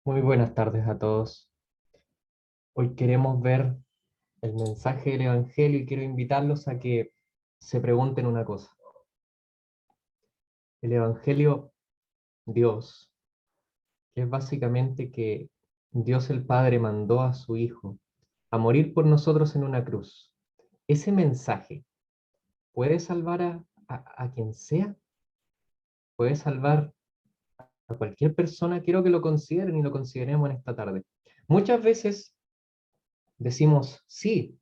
Muy buenas tardes a todos. Hoy queremos ver el mensaje del Evangelio y quiero invitarlos a que se pregunten una cosa. El Evangelio, Dios, que es básicamente que Dios el Padre mandó a su Hijo a morir por nosotros en una cruz. Ese mensaje puede salvar a quien sea, puede salvar a cualquier persona. Quiero que lo consideren y lo consideremos en esta tarde. Muchas veces decimos sí,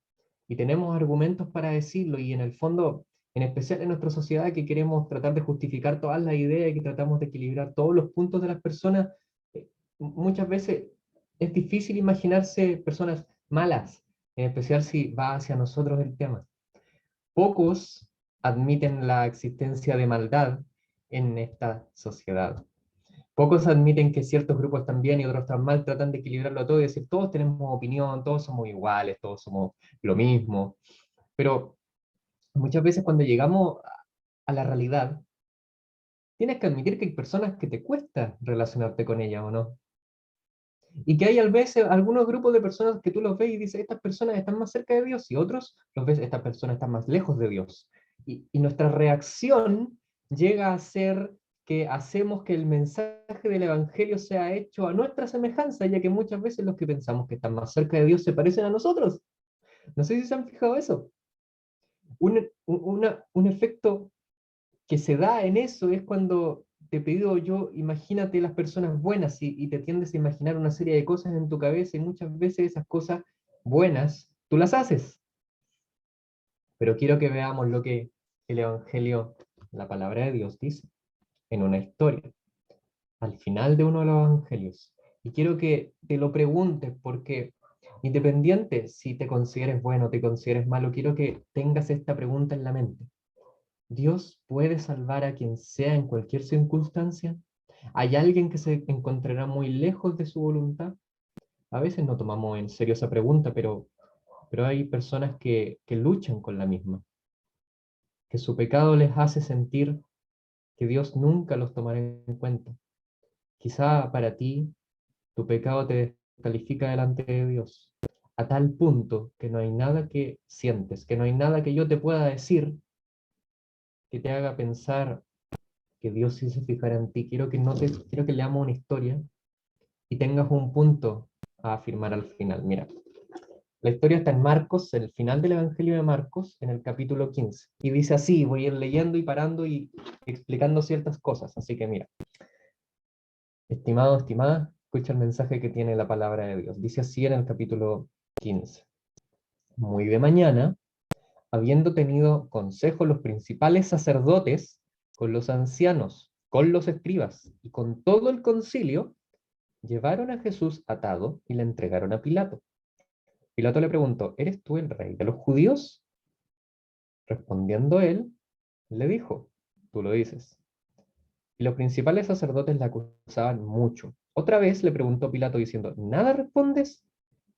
y tenemos argumentos para decirlo, y en el fondo, en especial en nuestra sociedad que queremos tratar de justificar todas las ideas y que tratamos de equilibrar todos los puntos de las personas, muchas veces es difícil imaginarse personas malas, en especial si va hacia nosotros el tema. Pocos admiten la existencia de maldad en esta sociedad. Pocos admiten que ciertos grupos están bien y otros están mal, tratan de equilibrarlo todo y decir, todos tenemos opinión, todos somos iguales, todos somos lo mismo. Pero muchas veces cuando llegamos a la realidad, tienes que admitir que hay personas que te cuesta relacionarte con ellas, ¿o no? Y que hay a veces algunos grupos de personas que tú los ves y dices, estas personas están más cerca de Dios, y otros los ves, estas personas están más lejos de Dios. Y nuestra reacción llega a ser que hacemos que el mensaje del Evangelio sea hecho a nuestra semejanza, ya que muchas veces los que pensamos que están más cerca de Dios se parecen a nosotros. No sé si se han fijado eso. Un efecto que se da en eso es cuando te pido yo, imagínate las personas buenas y te tiendes a imaginar una serie de cosas en tu cabeza y muchas veces esas cosas buenas tú las haces. Pero quiero que veamos lo que el Evangelio, la palabra de Dios dice en una historia, al final de uno de los Evangelios. Y quiero que te lo preguntes porque independiente si te consideres bueno o te consideres malo, quiero que tengas esta pregunta en la mente. ¿Dios puede salvar a quien sea en cualquier circunstancia? ¿Hay alguien que se encontrará muy lejos de su voluntad? A veces no tomamos en serio esa pregunta, pero hay personas que luchan con la misma, que su pecado les hace sentir que Dios nunca los tomará en cuenta. Quizá para ti tu pecado te descalifica delante de Dios, a tal punto que no hay nada que sientes, que no hay nada que yo te pueda decir que te haga pensar que Dios sí se fijará en ti. Quiero que leamos una historia y tengas un punto a afirmar al final. Mira, la historia está en Marcos, en el final del Evangelio de Marcos, en el capítulo 15. Y dice así, voy a ir leyendo y parando y explicando ciertas cosas. Así que mira, estimado, estimada, escucha el mensaje que tiene la palabra de Dios. Dice así en el capítulo 15. Muy de mañana, habiendo tenido consejo los principales sacerdotes con los ancianos, con los escribas y con todo el concilio, llevaron a Jesús atado y le entregaron a Pilato. Pilato le preguntó, ¿eres tú el rey de los judíos? Respondiendo él, le dijo, tú lo dices. Y los principales sacerdotes le acusaban mucho. Otra vez le preguntó Pilato diciendo, ¿nada respondes?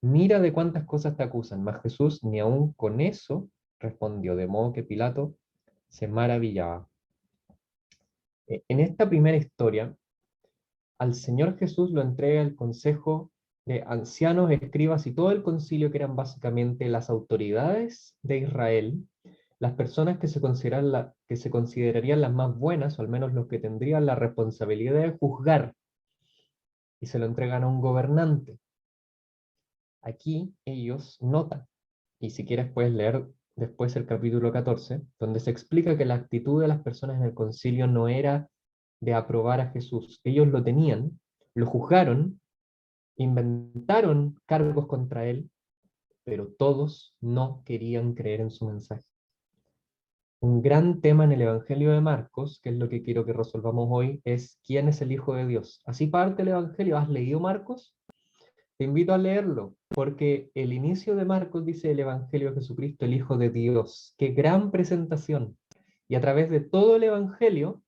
Mira de cuántas cosas te acusan. Mas Jesús ni aun con eso respondió, de modo que Pilato se maravillaba. En esta primera historia, al Señor Jesús lo entrega el consejo de ancianos, escribas y todo el concilio, que eran básicamente las autoridades de Israel, las personas que que se considerarían las más buenas, o al menos los que tendrían la responsabilidad de juzgar, y se lo entregan a un gobernante. Aquí ellos notan, y si quieres puedes leer después el capítulo 14, donde se explica que la actitud de las personas en el concilio no era de aprobar a Jesús. Ellos lo tenían, lo juzgaron, inventaron cargos contra él, pero todos no querían creer en su mensaje. Un gran tema en el Evangelio de Marcos, que es lo que quiero que resolvamos hoy, es quién es el Hijo de Dios. Así parte el Evangelio. ¿Has leído Marcos? Te invito a leerlo, porque el inicio de Marcos dice el Evangelio de Jesucristo, el Hijo de Dios. ¡Qué gran presentación! Y a través de todo el Evangelio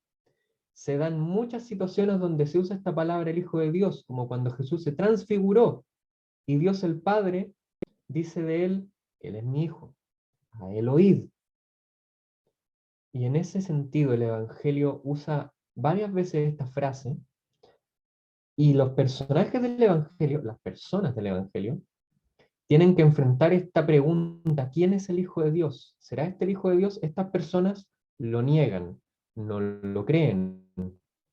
se dan muchas situaciones donde se usa esta palabra el Hijo de Dios, como cuando Jesús se transfiguró y Dios el Padre dice de él, él es mi hijo, a él oíd. Y en ese sentido el Evangelio usa varias veces esta frase Y los personajes del Evangelio, las personas del Evangelio, tienen que enfrentar esta pregunta: ¿quién es el Hijo de Dios? ¿Será este el Hijo de Dios? Estas personas lo niegan, no lo creen.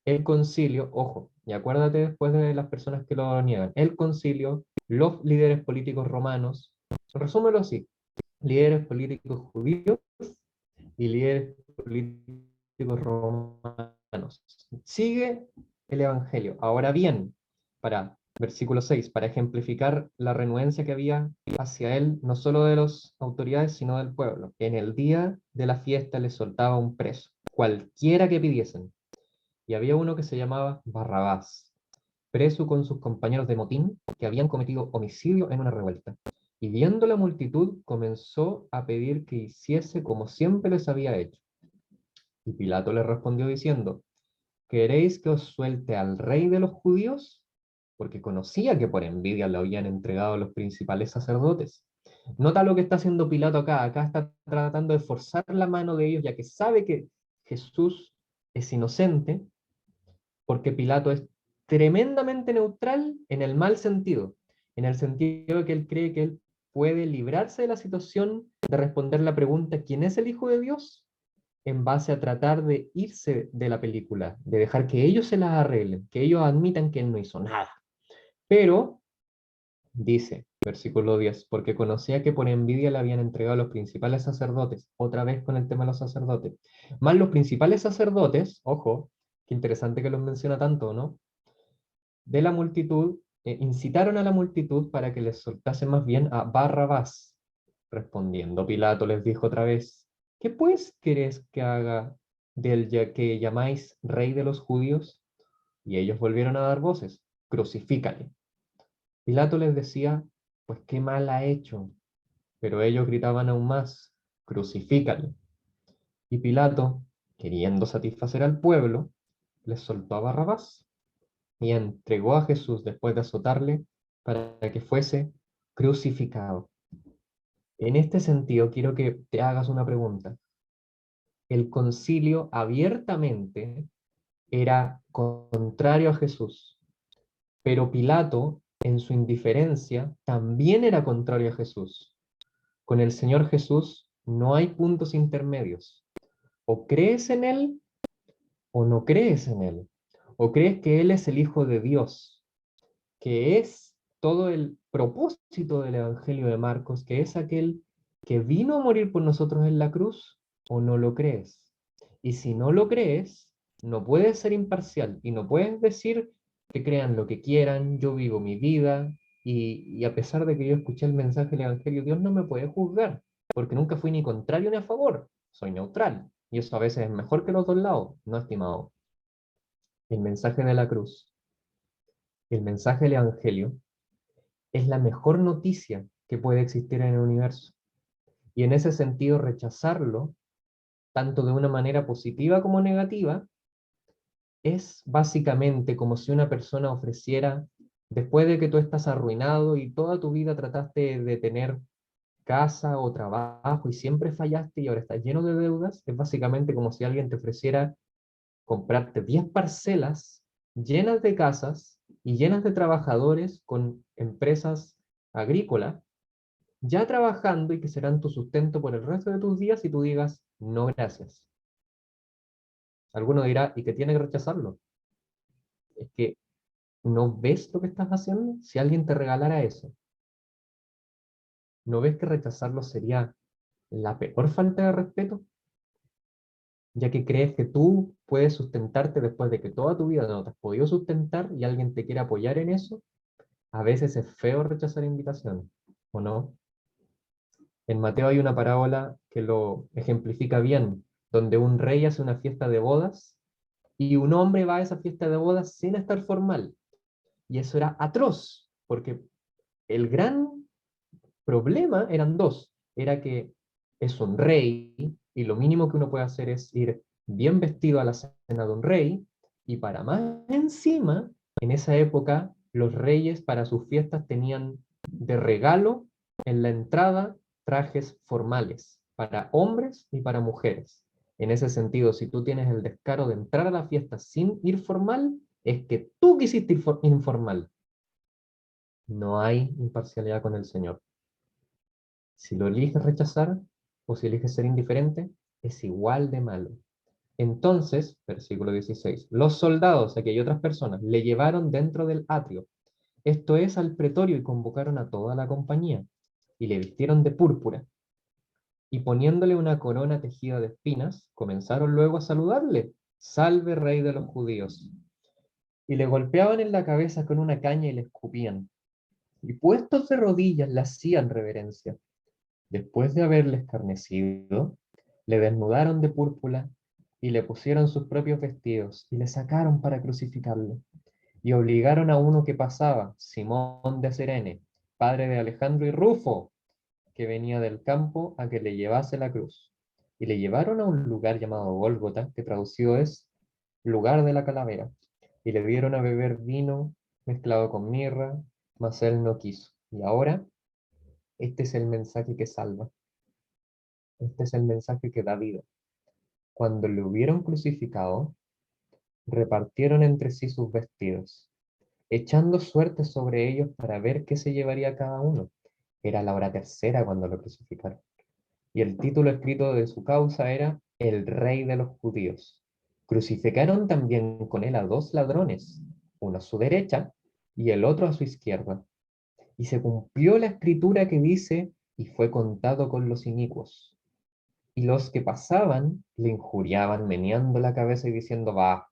El concilio, ojo, y acuérdate después de las personas que lo niegan, el concilio, los líderes políticos romanos, resúmelo así: líderes políticos judíos y líderes políticos romanos. Sigue el Evangelio. Ahora bien, para versículo 6, para ejemplificar la renuencia que había hacia él, no solo de las autoridades, sino del pueblo. En el día de la fiesta les soltaba un preso, cualquiera que pidiesen. Y había uno que se llamaba Barrabás, preso con sus compañeros de motín, que habían cometido homicidio en una revuelta. Y viendo la multitud, comenzó a pedir que hiciese como siempre les había hecho. Y Pilato le respondió diciendo: ¿queréis que os suelte al rey de los judíos? Porque conocía que por envidia lo habían entregado los principales sacerdotes. Nota lo que está haciendo Pilato acá. Acá está tratando de forzar la mano de ellos, ya que sabe que Jesús es inocente, porque Pilato es tremendamente neutral en el mal sentido, en el sentido de que él cree que él puede librarse de la situación de responder la pregunta: ¿quién es el Hijo de Dios?, en base a tratar de irse de la película, de dejar que ellos se las arreglen, que ellos admitan que él no hizo nada. Pero, dice, versículo 10, porque conocía que por envidia le habían entregado a los principales sacerdotes, otra vez con el tema de los sacerdotes, más los principales sacerdotes, ojo, qué interesante que los menciona tanto, ¿no?, de la multitud, incitaron a la multitud para que les soltase más bien a Barrabás. Respondiendo Pilato les dijo otra vez: ¿qué pues queréis que haga del ya que llamáis rey de los judíos? Y ellos volvieron a dar voces: crucifícale. Pilato les decía: pues qué mal ha hecho. Pero ellos gritaban aún más: crucifícale. Y Pilato, queriendo satisfacer al pueblo, les soltó a Barrabás y entregó a Jesús después de azotarle para que fuese crucificado. En este sentido, quiero que te hagas una pregunta. El concilio abiertamente era contrario a Jesús, pero Pilato, en su indiferencia, también era contrario a Jesús. Con el Señor Jesús no hay puntos intermedios. O crees en Él o no crees en Él. O crees que Él es el Hijo de Dios, que es todo el propósito del Evangelio de Marcos, que es aquel que vino a morir por nosotros en la cruz, o no lo crees. Y si no lo crees, no puedes ser imparcial y no puedes decir que crean lo que quieran, yo vivo mi vida, y a pesar de que yo escuché el mensaje del Evangelio, Dios no me puede juzgar, porque nunca fui ni contrario ni a favor, soy neutral. Y eso a veces es mejor que los dos lados, ¿no, estimado? El mensaje de la cruz, el mensaje del Evangelio, es la mejor noticia que puede existir en el universo. Y en ese sentido, rechazarlo, tanto de una manera positiva como negativa, es básicamente como si una persona ofreciera, después de que tú estás arruinado y toda tu vida trataste de tener casa o trabajo y siempre fallaste y ahora estás lleno de deudas, es básicamente como si alguien te ofreciera comprarte 10 parcelas llenas de casas y llenas de trabajadores con empresas agrícolas ya trabajando y que serán tu sustento por el resto de tus días, y tú digas: no, gracias. Alguno dirá: ¿y que tiene que rechazarlo? Es que no ves lo que estás haciendo. Si alguien te regalara eso, ¿no ves que rechazarlo sería la peor falta de respeto? Ya que crees que tú puedes sustentarte después de que toda tu vida no te has podido sustentar y alguien te quiere apoyar en eso. A veces es feo rechazar invitaciones, ¿o no? En Mateo hay una parábola que lo ejemplifica bien, donde un rey hace una fiesta de bodas y un hombre va a esa fiesta de bodas sin estar formal. Y eso era atroz, porque el gran problema eran dos. Era que es un rey y lo mínimo que uno puede hacer es ir bien vestido a la cena de un rey, y para más encima, en esa época, los reyes para sus fiestas tenían de regalo en la entrada trajes formales para hombres y para mujeres. En ese sentido, si tú tienes el descaro de entrar a la fiesta sin ir formal, es que tú quisiste informal. No hay imparcialidad con el Señor. Si lo eliges rechazar o si eliges ser indiferente, es igual de malo. Entonces, versículo 16, los soldados, aquí hay otras personas, le llevaron dentro del atrio, esto es al pretorio, y convocaron a toda la compañía, y le vistieron de púrpura, y poniéndole una corona tejida de espinas, comenzaron luego a saludarle, salve rey de los judíos. Y le golpeaban en la cabeza con una caña y le escupían, y puestos de rodillas le hacían reverencia. Después de haberle escarnecido, le desnudaron de púrpura y le pusieron sus propios vestidos y le sacaron para crucificarlo. Y obligaron a uno que pasaba, Simón de Cirene, padre de Alejandro y Rufo, que venía del campo, a que le llevase la cruz. Y le llevaron a un lugar llamado Gólgota, que traducido es lugar de la calavera. Y le dieron a beber vino mezclado con mirra, mas él no quiso. Y ahora, este es el mensaje que salva. Este es el mensaje que da vida. Cuando le hubieron crucificado, repartieron entre sí sus vestidos, echando suerte sobre ellos para ver qué se llevaría cada uno. Era la hora tercera cuando lo crucificaron. Y el título escrito de su causa era El Rey de los Judíos. Crucificaron también con él a dos ladrones, uno a su derecha y el otro a su izquierda. Y se cumplió la escritura que dice, y fue contado con los inicuos. Y los que pasaban le injuriaban, meneando la cabeza y diciendo, va,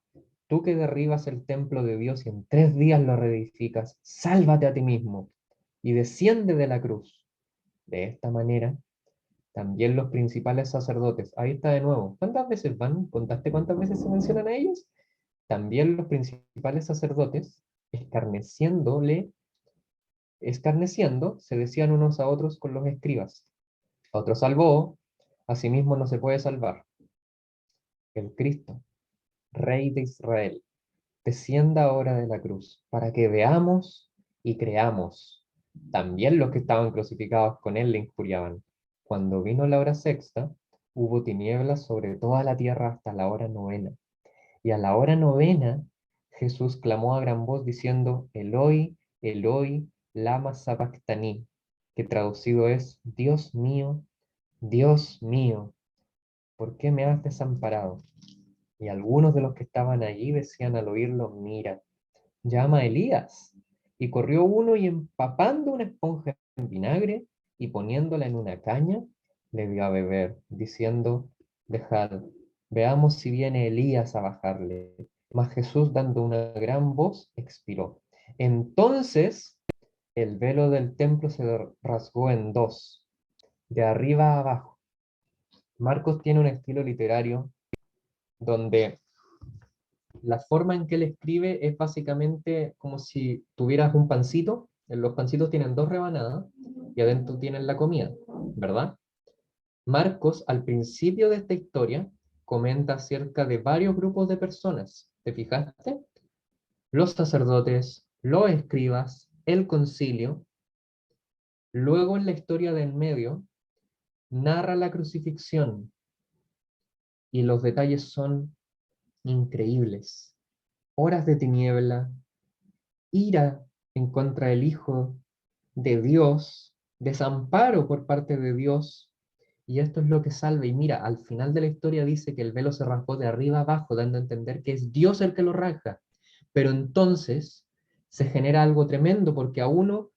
tú que derribas el templo de Dios y en 3 días lo reedificas, sálvate a ti mismo y desciende de la cruz. De esta manera, también los principales sacerdotes, ahí está de nuevo, ¿cuántas veces van? ¿Contaste cuántas veces se mencionan a ellos? También los principales sacerdotes, escarneciendo, se decían unos a otros con los escribas. Otro salvó, asimismo no se puede salvar. El Cristo, Rey de Israel, descienda ahora de la cruz, para que veamos y creamos. También los que estaban crucificados con él le injuriaban. Cuando vino la hora sexta, hubo tinieblas sobre toda la tierra hasta la hora novena. Y a la hora novena, Jesús clamó a gran voz diciendo, Eloi, Eloi, lama sabactani, que traducido es, Dios mío, ¿por qué me has desamparado? Y algunos de los que estaban allí decían al oírlo, mira, llama a Elías. Y corrió uno y empapando una esponja en vinagre y poniéndola en una caña, le dio a beber, diciendo, dejad, veamos si viene Elías a bajarle. Mas Jesús, dando una gran voz, expiró. Entonces el velo del templo se rasgó en dos, de arriba a abajo. Marcos tiene un estilo literario donde la forma en que él escribe es básicamente como si tuvieras un pancito. Los pancitos tienen dos rebanadas y adentro tienen la comida, ¿verdad? Marcos, al principio de esta historia, comenta acerca de varios grupos de personas. ¿Te fijaste? Los sacerdotes, los escribas, el concilio. Luego, en la historia del medio, narra la crucifixión y los detalles son increíbles. Horas de tiniebla, ira en contra del Hijo de Dios, desamparo por parte de Dios, y esto es lo que salva. Y mira, al final de la historia dice que el velo se rasgó de arriba abajo, dando a entender que es Dios el que lo rasga. Pero entonces se genera algo tremendo, porque uno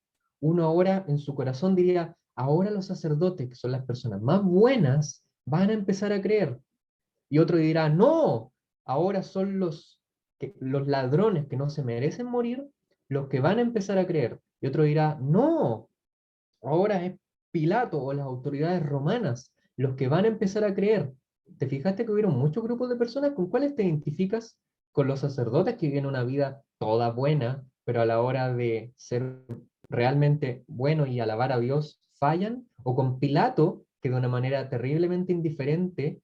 ahora en su corazón diría, ahora los sacerdotes, que son las personas más buenas, van a empezar a creer. Y otro dirá, no, ahora son los ladrones que no se merecen morir los que van a empezar a creer. Y otro dirá, no, ahora es Pilato o las autoridades romanas los que van a empezar a creer. ¿Te fijaste que hubieron muchos grupos de personas? ¿Con cuáles te identificas? ¿Con los sacerdotes que viven una vida toda buena, pero a la hora de ser realmente bueno y alabar a Dios fallan? ¿O con Pilato, que de una manera terriblemente indiferente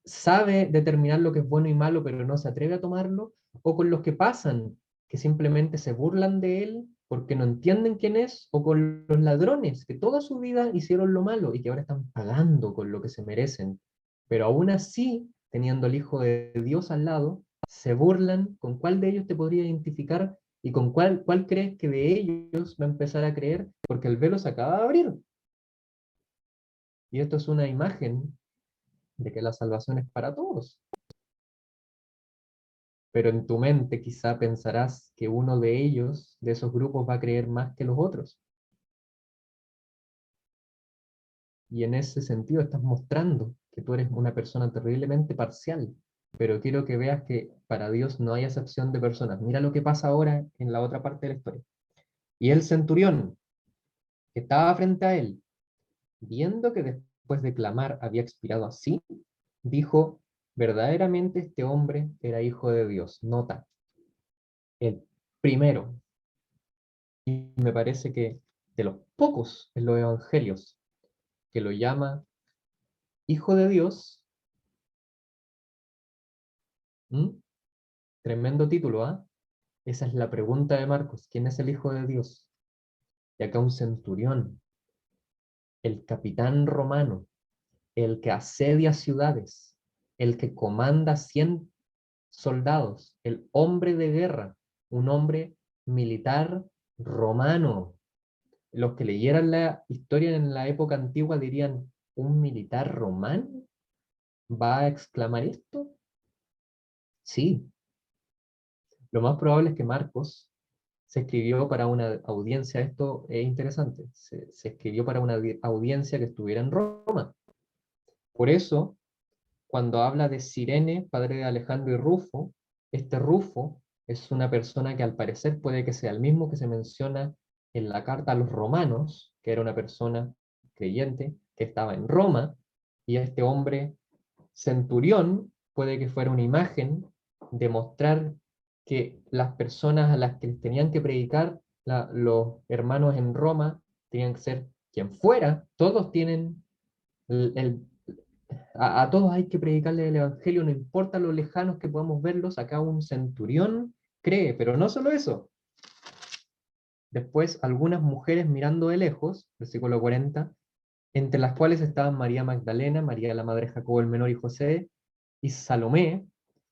sabe determinar lo que es bueno y malo, pero no se atreve a tomarlo? ¿O con los que pasan, que simplemente se burlan de él porque no entienden quién es? ¿O con los ladrones que toda su vida hicieron lo malo y que ahora están pagando con lo que se merecen? Pero aún así, teniendo al Hijo de Dios al lado, se burlan, ¿con cuál de ellos te podría identificar? ¿Y con cuál crees que de ellos va a empezar a creer? Porque el velo se acaba de abrir. Y esto es una imagen de que la salvación es para todos. Pero en tu mente quizá pensarás que uno de ellos, de esos grupos, va a creer más que los otros. Y en ese sentido estás mostrando que tú eres una persona terriblemente parcial. Pero quiero que veas que para Dios no hay acepción de personas. Mira lo que pasa ahora en la otra parte de la historia. Y el centurión, que estaba frente a él, viendo que después de clamar había expirado así, dijo, verdaderamente este hombre era hijo de Dios. Nota, el primero. Y me parece que de los pocos en los evangelios que lo llama hijo de Dios, ¿m? Tremendo título, ¿ah? Esa es la pregunta de Marcos, ¿quién es el hijo de Dios? Y acá un centurión, el capitán romano, el que asedia ciudades, el que comanda 100 soldados, el hombre de guerra, un hombre militar romano. Los que leyeran la historia en la época antigua dirían, ¿un militar romano va a exclamar esto? Sí, lo más probable es que Marcos se escribió para una audiencia, esto es interesante, se escribió para una audiencia que estuviera en Roma. Por eso, cuando habla de Cirene, padre de Alejandro y Rufo, este Rufo es una persona que al parecer puede que sea el mismo que se menciona en la carta a los romanos, que era una persona creyente que estaba en Roma, y este hombre centurión puede que fuera una imagen de mostrar que las personas a las que les tenían que predicar, los hermanos en Roma, tenían que ser quien fuera, todos tienen el, a todos hay que predicarle el Evangelio, no importa lo lejanos que podamos verlos, acá un centurión cree, pero no solo eso. Después algunas mujeres mirando de lejos, versículo 40, entre las cuales estaban María Magdalena, María la madre de Jacobo el menor y José, y Salomé,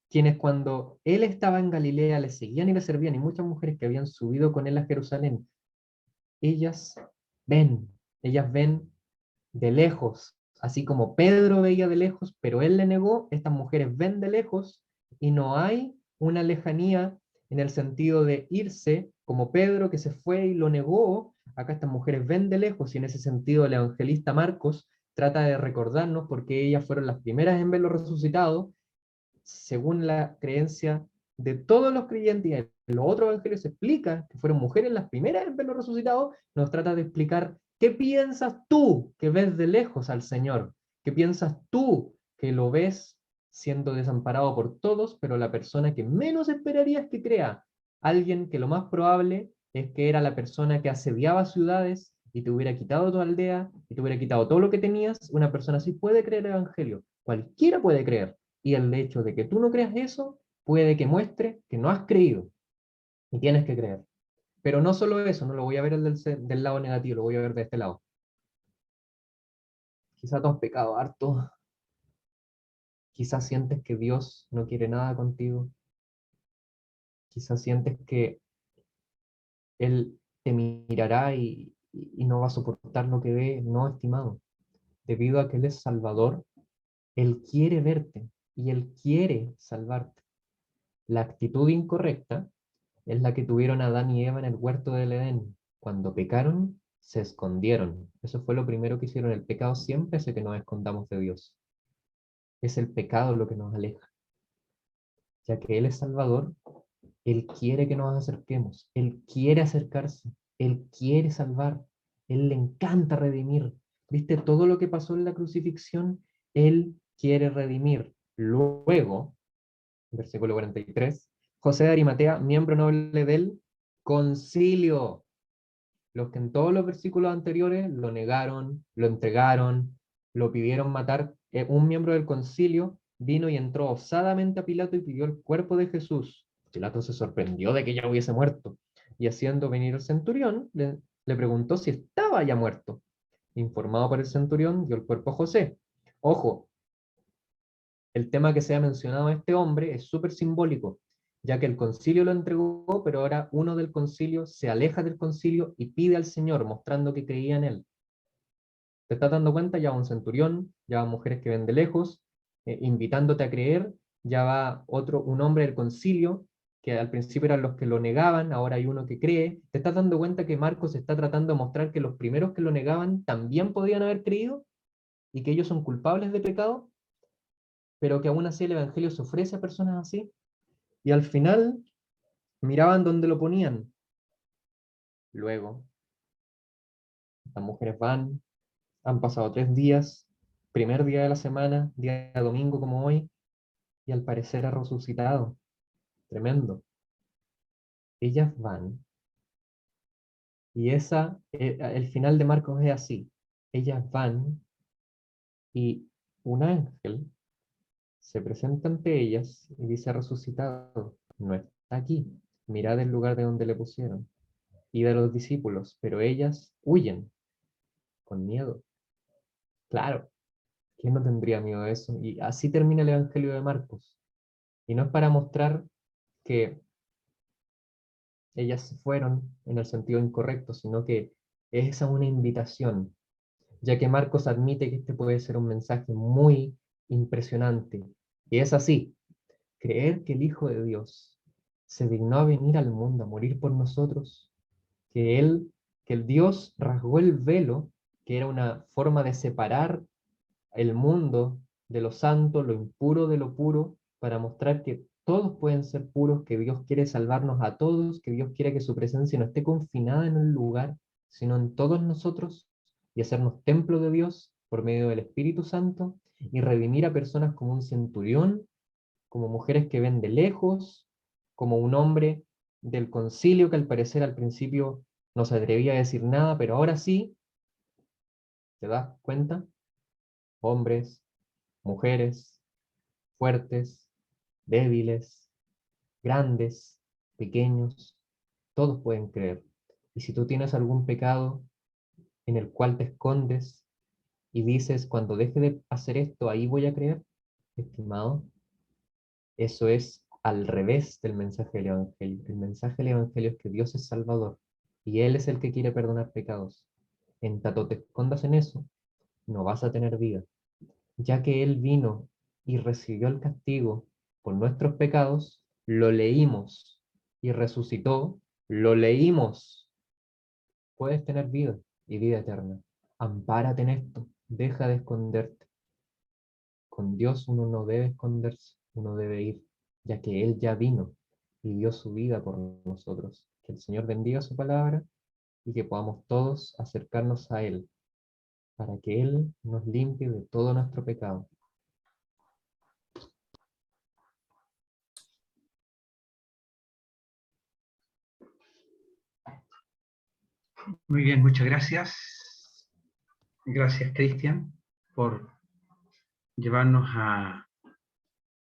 quienes cuando él estaba en Galilea le seguían y le servían, y muchas mujeres que habían subido con él a Jerusalén, ellas ven, ellas ven de lejos, así como Pedro veía de lejos, pero él le negó, estas mujeres ven de lejos y no hay una lejanía en el sentido de irse, como Pedro que se fue y lo negó, acá estas mujeres ven de lejos y en ese sentido el evangelista Marcos trata de recordarnos porque ellas fueron las primeras en verlo resucitado, según la creencia de todos los creyentes, y en los otros evangelios se explica que fueron mujeres las primeras en verlo resucitado, nos trata de explicar qué piensas tú que ves de lejos al Señor, qué piensas tú que lo ves siendo desamparado por todos, pero la persona que menos esperarías que crea, alguien que lo más probable es que era la persona que asediaba ciudades y te hubiera quitado tu aldea y te hubiera quitado todo lo que tenías, una persona así puede creer el Evangelio, cualquiera puede creer, y el hecho de que tú no creas eso puede que muestre que no has creído y tienes que creer. Pero no solo eso, no lo voy a ver del lado negativo, lo voy a ver de este lado. Quizás tú has pecado harto, quizás sientes que Dios no quiere nada contigo, quizás sientes que Él te mirará y no va a soportar lo que ve, no, estimado. Debido a que Él es Salvador, Él quiere verte y Él quiere salvarte. La actitud incorrecta es la que tuvieron Adán y Eva en el huerto del Edén. Cuando pecaron, se escondieron. Eso fue lo primero que hicieron. El pecado siempre hace que nos escondamos de Dios. Es el pecado lo que nos aleja. Ya que Él es Salvador, Él quiere que nos acerquemos. Él quiere acercarse. Él quiere salvar. Él le encanta redimir. ¿Viste todo lo que pasó en la crucifixión? Él quiere redimir. Luego, versículo 43, José de Arimatea, miembro noble del concilio. Los que en todos los versículos anteriores lo negaron, lo entregaron, lo pidieron matar, un miembro del concilio vino y entró osadamente a Pilato y pidió el cuerpo de Jesús. Pilato se sorprendió de que ya hubiese muerto y haciendo venir el centurión, le preguntó si estaba ya muerto. Informado por el centurión, dio el cuerpo a José. Ojo, el tema que se ha mencionado a este hombre es súper simbólico, ya que el concilio lo entregó, pero ahora uno del concilio se aleja del concilio y pide al Señor, mostrando que creía en él. ¿Te estás dando cuenta? Ya va un centurión, ya van mujeres que ven de lejos, invitándote a creer, ya va otro, un hombre del concilio, que al principio eran los que lo negaban, ahora hay uno que cree. ¿Te estás dando cuenta que Marcos está tratando de mostrar que los primeros que lo negaban también podían haber creído y que ellos son culpables de pecado, pero que aún así el Evangelio se ofrece a personas así? Y al final miraban dónde lo ponían. Luego, las mujeres van, han pasado 3 días, primer día de la semana, día de domingo como hoy, y al parecer ha resucitado. Tremendo. Ellas van, y el final de Marcos es así. Ellas van y un ángel se presenta ante ellas y dice: resucitado, no está aquí. Mirad el lugar de donde le pusieron. Y de los discípulos, pero ellas huyen con miedo. Claro, ¿quién no tendría miedo de eso? Y así termina el Evangelio de Marcos. Y no es para mostrar que ellas se fueron en el sentido incorrecto, sino que es una invitación, ya que Marcos admite que este puede ser un mensaje muy impresionante. Y es así: creer que el Hijo de Dios se dignó a venir al mundo a morir por nosotros, que el Dios rasgó el velo, que era una forma de separar el mundo de lo santo, lo impuro de lo puro, para mostrar que todos pueden ser puros, que Dios quiere salvarnos a todos, que Dios quiere que su presencia no esté confinada en un lugar, sino en todos nosotros, y hacernos templo de Dios por medio del Espíritu Santo, y redimir a personas como un centurión, como mujeres que ven de lejos, como un hombre del concilio que al parecer al principio no se atrevía a decir nada, pero ahora sí, ¿te das cuenta? Hombres, mujeres, fuertes, débiles, grandes, pequeños, todos pueden creer. Y si tú tienes algún pecado en el cual te escondes y dices: cuando deje de hacer esto, ahí voy a creer, estimado, eso es al revés del mensaje del Evangelio. El mensaje del Evangelio es que Dios es Salvador y Él es el que quiere perdonar pecados. En tanto te escondas en eso, no vas a tener vida, ya que Él vino y recibió el castigo por nuestros pecados, lo leímos, y resucitó, lo leímos. Puedes tener vida y vida eterna. Ampárate en esto, deja de esconderte. Con Dios uno no debe esconderse, uno debe ir, ya que Él ya vino y dio su vida por nosotros. Que el Señor bendiga su palabra y que podamos todos acercarnos a Él, para que Él nos limpie de todo nuestro pecado. Muy bien, muchas gracias. Gracias, Cristian, por llevarnos a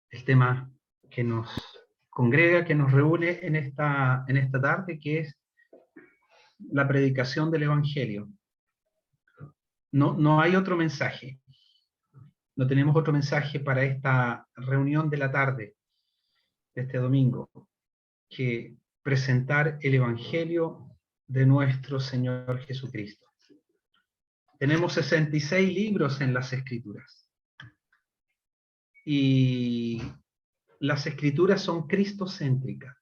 el tema que nos congrega, que nos reúne en esta tarde, que es la predicación del Evangelio. No hay otro mensaje. No tenemos otro mensaje para esta reunión de la tarde, de este domingo, que presentar el Evangelio de nuestro Señor Jesucristo. Tenemos 66 libros en las Escrituras. Y las Escrituras son cristocéntricas.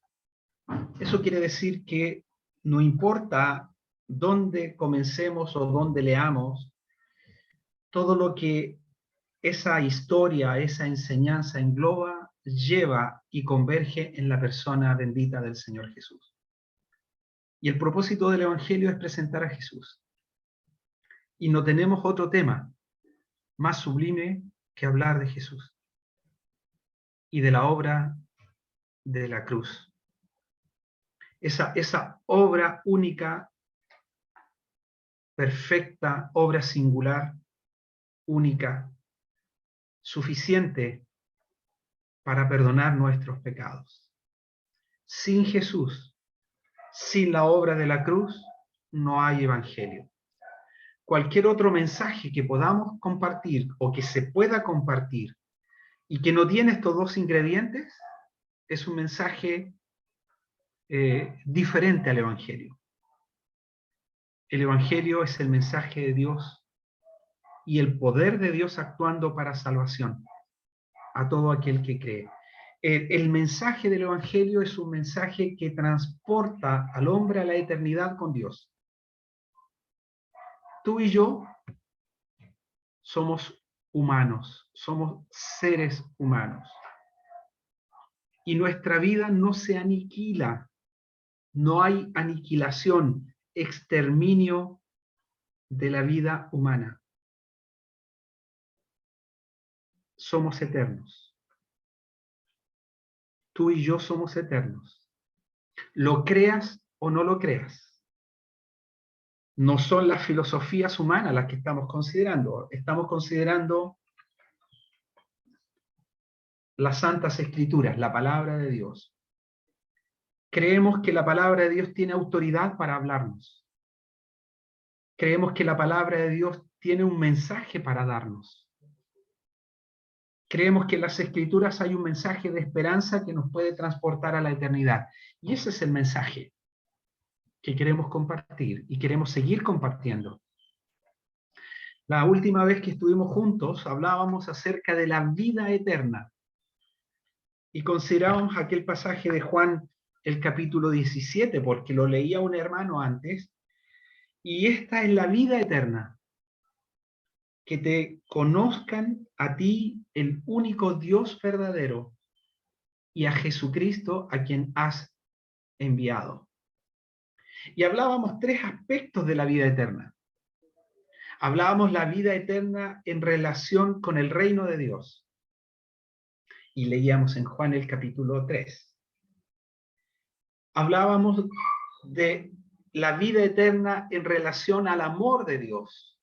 Eso quiere decir que no importa dónde comencemos o dónde leamos, todo lo que esa historia, esa enseñanza engloba, lleva y converge en la persona bendita del Señor Jesús. Y el propósito del Evangelio es presentar a Jesús. Y no tenemos otro tema más sublime que hablar de Jesús y de la obra de la cruz. Esa obra única, perfecta, obra singular, única, suficiente para perdonar nuestros pecados. Sin Jesús, sin la obra de la cruz, no hay evangelio. Cualquier otro mensaje que podamos compartir o que se pueda compartir y que no tiene estos dos ingredientes, es un mensaje diferente al Evangelio. El Evangelio es el mensaje de Dios y el poder de Dios actuando para salvación a todo aquel que cree. El mensaje del Evangelio es un mensaje que transporta al hombre a la eternidad con Dios. Tú y yo somos humanos, somos seres humanos. Y nuestra vida no se aniquila, no hay aniquilación, exterminio de la vida humana. Somos eternos. Tú y yo somos eternos. Lo creas o no lo creas. No son las filosofías humanas las que estamos considerando. Estamos considerando las santas escrituras, la palabra de Dios. Creemos que la palabra de Dios tiene autoridad para hablarnos. Creemos que la palabra de Dios tiene un mensaje para darnos. Creemos que en las escrituras hay un mensaje de esperanza que nos puede transportar a la eternidad. Y ese es el mensaje que queremos compartir y queremos seguir compartiendo. La última vez que estuvimos juntos hablábamos acerca de la vida eterna y considerábamos aquel pasaje de Juan, el capítulo 17, porque lo leía un hermano antes, y esta es la vida eterna, que te conozcan a ti, el único Dios verdadero, y a Jesucristo a quien has enviado. Y hablábamos tres aspectos de la vida eterna. Hablábamos la vida eterna en relación con el reino de Dios. Y leíamos en Juan el capítulo 3. Hablábamos de la vida eterna en relación al amor de Dios.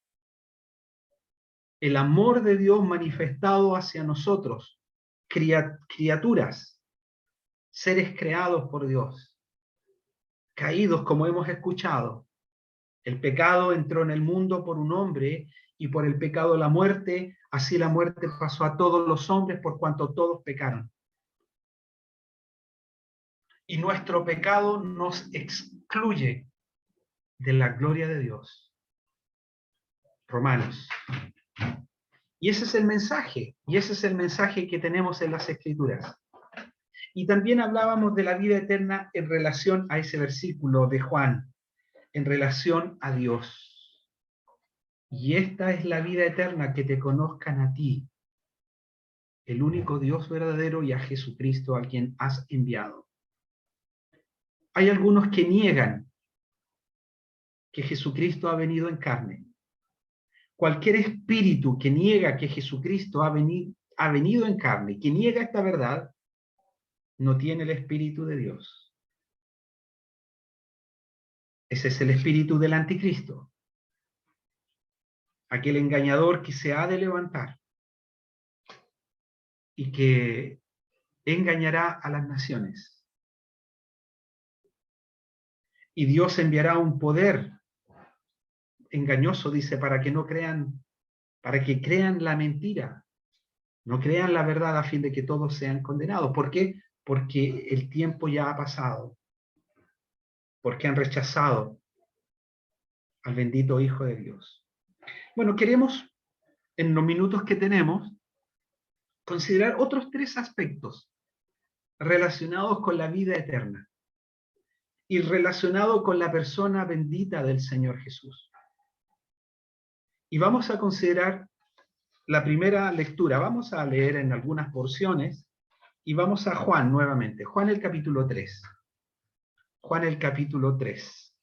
El amor de Dios manifestado hacia nosotros, criaturas, seres creados por Dios, caídos como hemos escuchado. El pecado entró en el mundo por un hombre y por el pecado la muerte, así la muerte pasó a todos los hombres por cuanto todos pecaron. Y nuestro pecado nos excluye de la gloria de Dios. Romanos. Y ese es el mensaje que tenemos en las Escrituras. Y también hablábamos de la vida eterna en relación a ese versículo de Juan, en relación a Dios. Y esta es la vida eterna, que te conozcan a ti, el único Dios verdadero, y a Jesucristo a quien has enviado. Hay algunos que niegan que Jesucristo ha venido en carne. Cualquier espíritu que niega que Jesucristo ha venido en carne, que niega esta verdad, no tiene el Espíritu de Dios. Ese es el espíritu del anticristo, aquel engañador que se ha de levantar y que engañará a las naciones. Y Dios enviará un poder engañoso, dice, para que crean la mentira, no crean la verdad, a fin de que todos sean condenados. ¿Por qué? Porque el tiempo ya ha pasado, porque han rechazado al bendito Hijo de Dios. Bueno, queremos, en los minutos que tenemos, considerar otros tres aspectos relacionados con la vida eterna y relacionado con la persona bendita del Señor Jesús. Y vamos a considerar la primera lectura. Vamos a leer en algunas porciones y vamos a Juan nuevamente. Juan el capítulo 3. Juan el capítulo 3.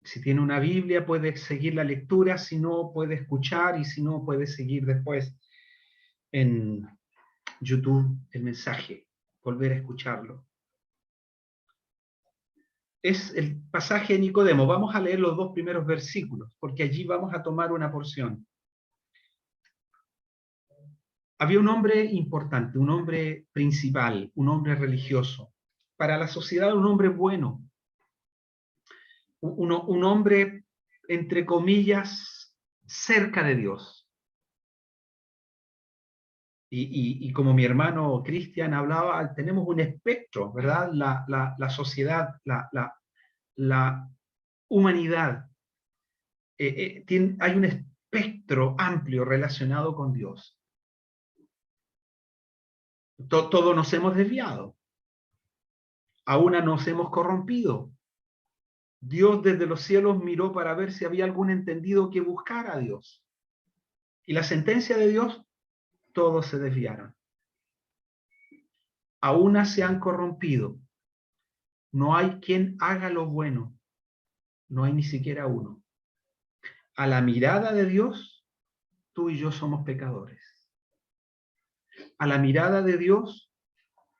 Si tiene una Biblia puede seguir la lectura, si no puede escuchar, y si no puede seguir después en YouTube el mensaje, volver a escucharlo. Es el pasaje de Nicodemo. Vamos a leer los dos primeros versículos, porque allí vamos a tomar una porción. Había un hombre importante, un hombre principal, un hombre religioso. Para la sociedad, un hombre bueno. Un hombre, entre comillas, cerca de Dios. Y como mi hermano Cristian hablaba, tenemos un espectro, ¿verdad? La sociedad, la humanidad, hay un espectro amplio relacionado con Dios. Todos nos hemos desviado, aún nos hemos corrompido. Dios desde los cielos miró para ver si había algún entendido que buscara a Dios. Y la sentencia de Dios, todos se desviaron. Aún se han corrompido. No hay quien haga lo bueno. No hay ni siquiera uno. A la mirada de Dios, tú y yo somos pecadores. A la mirada de Dios,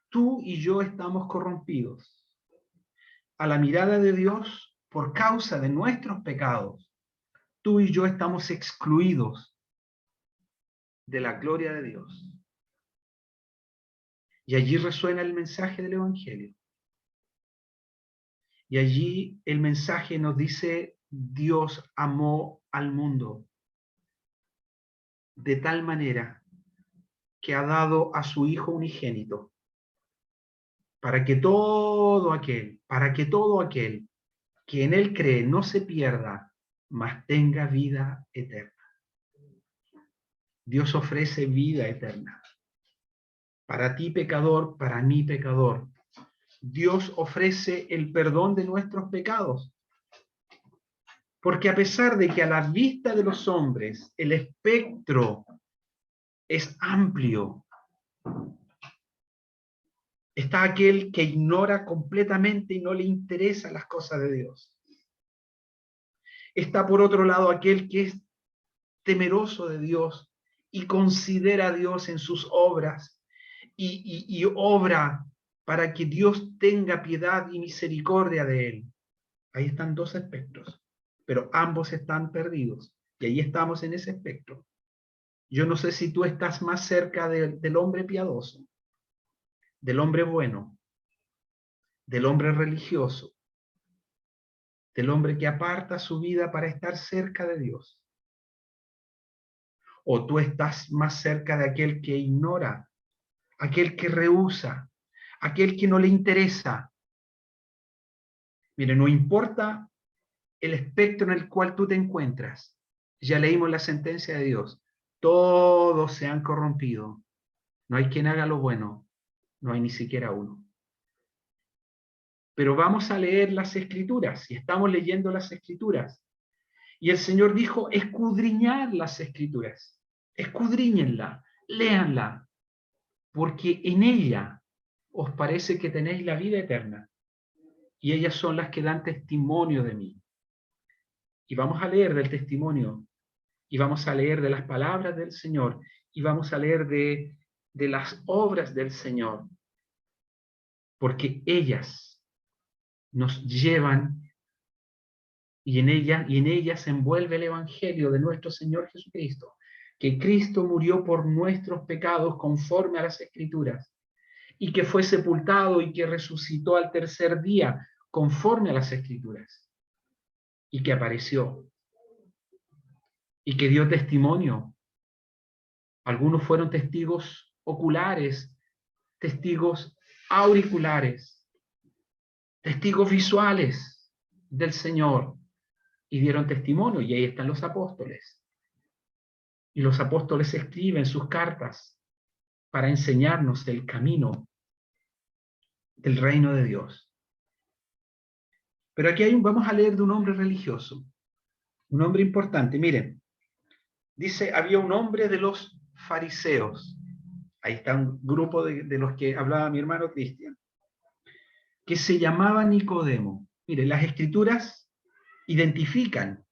tú y yo estamos corrompidos. A la mirada de Dios, por causa de nuestros pecados, tú y yo estamos excluidos de la gloria de Dios. Y allí resuena el mensaje del Evangelio. Y allí el mensaje nos dice, Dios amó al mundo de tal manera que ha dado a su Hijo unigénito, para que todo aquel que en él cree no se pierda, mas tenga vida eterna. Dios ofrece vida eterna. Para ti pecador, para mí pecador. Dios ofrece el perdón de nuestros pecados. Porque a pesar de que a la vista de los hombres el espectro es amplio, está aquel que ignora completamente y no le interesan las cosas de Dios. Está por otro lado aquel que es temeroso de Dios y considera a Dios en sus obras y obra para que Dios tenga piedad y misericordia de él. Ahí están dos espectros, pero ambos están perdidos y ahí estamos en ese espectro. Yo no sé si tú estás más cerca del hombre piadoso, del hombre bueno, del hombre religioso, del hombre que aparta su vida para estar cerca de Dios. O tú estás más cerca de aquel que ignora, aquel que rehúsa, aquel que no le interesa. Mire, no importa el espectro en el cual tú te encuentras. Ya leímos la sentencia de Dios. Todos se han corrompido. No hay quien haga lo bueno. No hay ni siquiera uno. Pero vamos a leer las Escrituras. Y estamos leyendo las Escrituras. Y el Señor dijo, escudriñad las Escrituras. Escudriñenla, léanla. Porque en ella os parece que tenéis la vida eterna. Y ellas son las que dan testimonio de mí. Y vamos a leer del testimonio. Y vamos a leer de las palabras del Señor. Y vamos a leer de las obras del Señor. Porque ellas nos llevan y en ellas se envuelve el Evangelio de nuestro Señor Jesucristo. Que Cristo murió por nuestros pecados conforme a las Escrituras. Y que fue sepultado y que resucitó al tercer día conforme a las Escrituras. Y que apareció. Y que dio testimonio. Algunos fueron testigos oculares, testigos auriculares, testigos visuales del Señor. Y dieron testimonio, y ahí están los apóstoles. Y los apóstoles escriben sus cartas para enseñarnos el camino del reino de Dios. Pero aquí vamos a leer de un hombre religioso, un hombre importante. Miren, dice, había un hombre de los fariseos. Ahí está un grupo de los que hablaba mi hermano Cristian, que se llamaba Nicodemo. Miren, las Escrituras identifican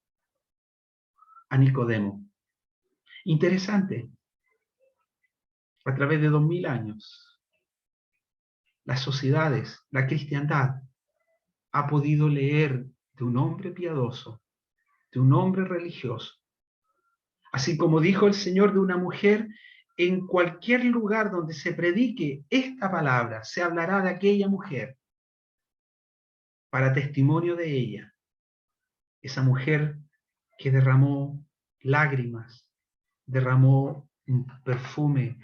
a Nicodemo. Interesante. A través de 2000 años, las sociedades, la cristiandad, ha podido leer de un hombre piadoso, de un hombre religioso. Así como dijo el Señor de una mujer, en cualquier lugar donde se predique esta palabra, se hablará de aquella mujer para testimonio de ella. Esa mujer que derramó lágrimas, derramó un perfume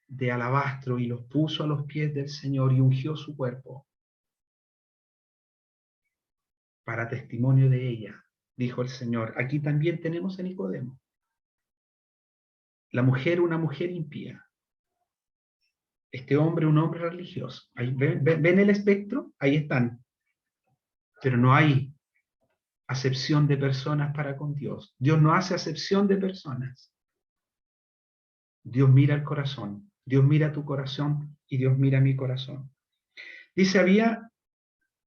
de alabastro y los puso a los pies del Señor y ungió su cuerpo para testimonio de ella, dijo el Señor. Aquí también tenemos a Nicodemo. La mujer, una mujer impía. Este hombre, un hombre religioso. Ahí, ¿ven el espectro? Ahí están. Pero no hay acepción de personas para con Dios. Dios no hace acepción de personas. Dios mira el corazón. Dios mira tu corazón y Dios mira mi corazón. Dice, había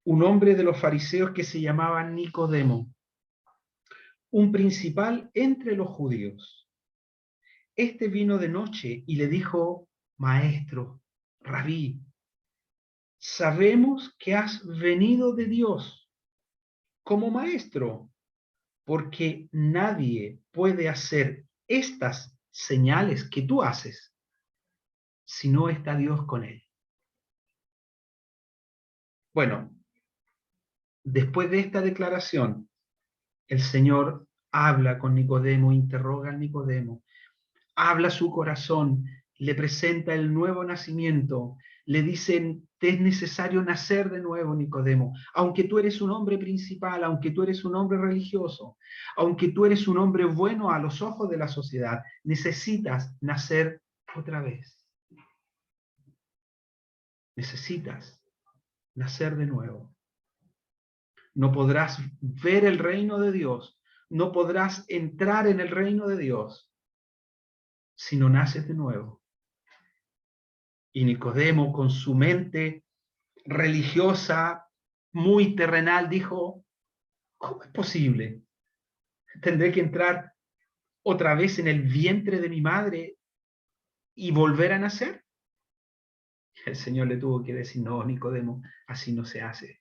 un hombre de los fariseos que se llamaba Nicodemo, un principal entre los judíos. Este vino de noche y le dijo, maestro, rabí, sabemos que has venido de Dios como maestro, porque nadie puede hacer estas señales que tú haces si no está Dios con él. Bueno, después de esta declaración, el Señor habla con Nicodemo, interroga al Nicodemo, habla su corazón, le presenta el nuevo nacimiento, le dicen, te es necesario nacer de nuevo, Nicodemo, aunque tú eres un hombre principal, aunque tú eres un hombre religioso, aunque tú eres un hombre bueno a los ojos de la sociedad, necesitas nacer otra vez. Necesitas nacer de nuevo. No podrás ver el reino de Dios, no podrás entrar en el reino de Dios si no naces de nuevo. Y Nicodemo, con su mente religiosa, muy terrenal, dijo, ¿cómo es posible? ¿Tendré que entrar otra vez en el vientre de mi madre y volver a nacer? El Señor le tuvo que decir, no, Nicodemo, así no se hace.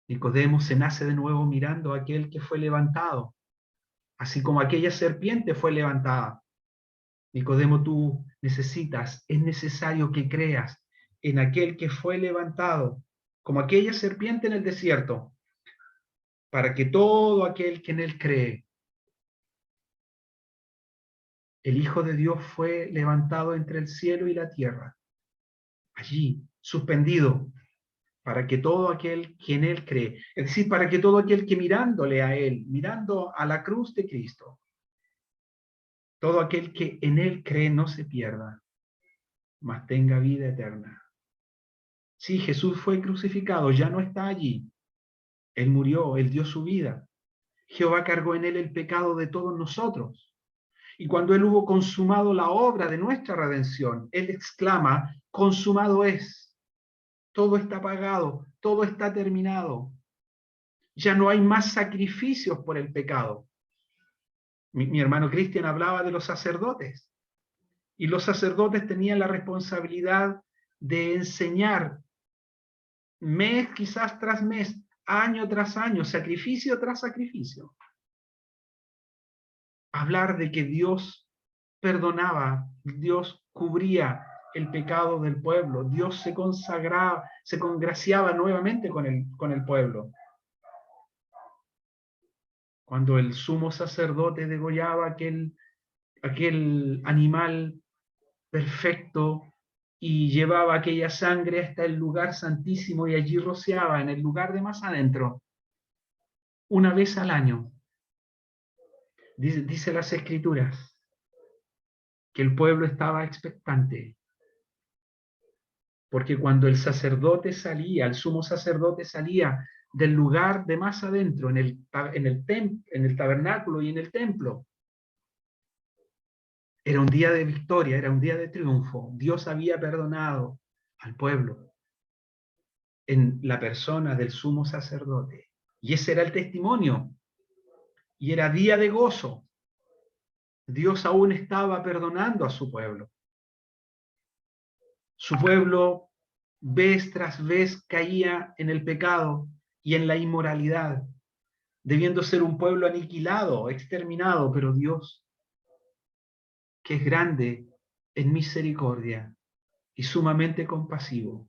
Nicodemo se nace de nuevo mirando a aquel que fue levantado, así como aquella serpiente fue levantada. Nicodemo, tú necesitas, es necesario que creas en aquel que fue levantado, como aquella serpiente en el desierto, para que todo aquel que en él cree, el Hijo de Dios fue levantado entre el cielo y la tierra, allí, suspendido, para que todo aquel que en él cree, es decir, para que todo aquel que mirándole a él, mirando a la cruz de Cristo, todo aquel que en él cree no se pierda, mas tenga vida eterna. Sí, Jesús fue crucificado, ya no está allí. Él murió, Él dio su vida. Jehová cargó en él el pecado de todos nosotros. Y cuando Él hubo consumado la obra de nuestra redención, Él exclama, consumado es. Todo está pagado, todo está terminado. Ya no hay más sacrificios por el pecado. Mi hermano Cristian hablaba de los sacerdotes. Y los sacerdotes tenían la responsabilidad de enseñar mes quizás tras mes, año tras año, sacrificio tras sacrificio. Hablar de que Dios perdonaba, Dios cubría el pecado del pueblo, Dios se consagraba, se congraciaba nuevamente con el pueblo. Cuando el sumo sacerdote degollaba aquel animal perfecto y llevaba aquella sangre hasta el lugar santísimo y allí rociaba en el lugar de más adentro, una vez al año. Dice las Escrituras que el pueblo estaba expectante, porque cuando el sacerdote salía, el sumo sacerdote salía del lugar de más adentro, en el tabernáculo y en el templo, era un día de victoria, era un día de triunfo. Dios había perdonado al pueblo en la persona del sumo sacerdote. Y ese era el testimonio. Y era día de gozo. Dios aún estaba perdonando a su pueblo. Su pueblo vez tras vez caía en el pecado y en la inmoralidad, debiendo ser un pueblo aniquilado, exterminado, pero Dios, que es grande en misericordia y sumamente compasivo,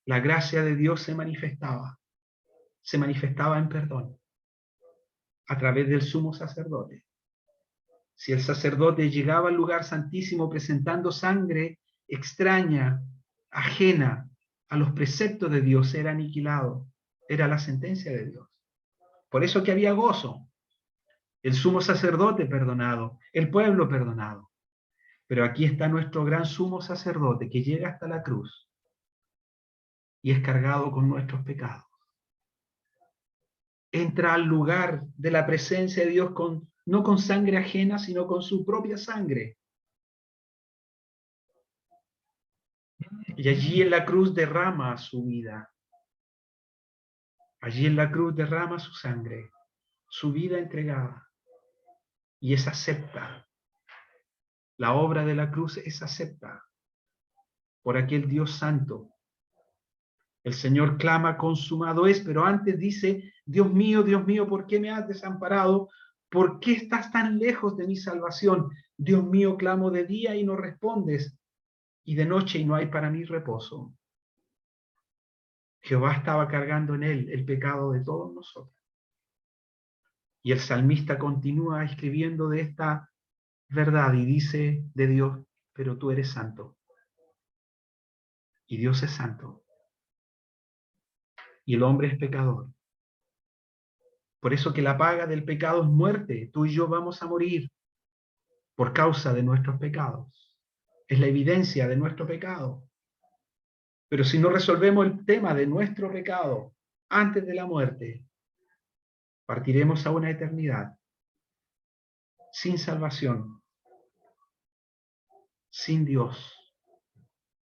la gracia de Dios se manifestaba en perdón a través del sumo sacerdote. Si el sacerdote llegaba al lugar santísimo presentando sangre extraña, ajena a los preceptos de Dios, era aniquilado. Era la sentencia de Dios. Por eso que había gozo. El sumo sacerdote perdonado, el pueblo perdonado. Pero aquí está nuestro gran sumo sacerdote que llega hasta la cruz y es cargado con nuestros pecados. Entra al lugar de la presencia de Dios no con sangre ajena, sino con su propia sangre. Y allí en la cruz derrama su vida. Allí en la cruz derrama su sangre, su vida entregada. Y es acepta. La obra de la cruz es acepta por aquel Dios santo. El Señor clama, consumado es, pero antes dice, Dios mío, ¿por qué me has desamparado? ¿Por qué estás tan lejos de mi salvación? Dios mío, clamo de día y no respondes, y de noche y no hay para mí reposo. Jehová estaba cargando en él el pecado de todos nosotros. Y el salmista continúa escribiendo de esta verdad y dice de Dios, pero tú eres santo. Y Dios es santo. Y el hombre es pecador. Por eso que la paga del pecado es muerte. Tú y yo vamos a morir por causa de nuestros pecados. Es la evidencia de nuestro pecado. Pero si no resolvemos el tema de nuestro pecado antes de la muerte, partiremos a una eternidad sin salvación, sin Dios.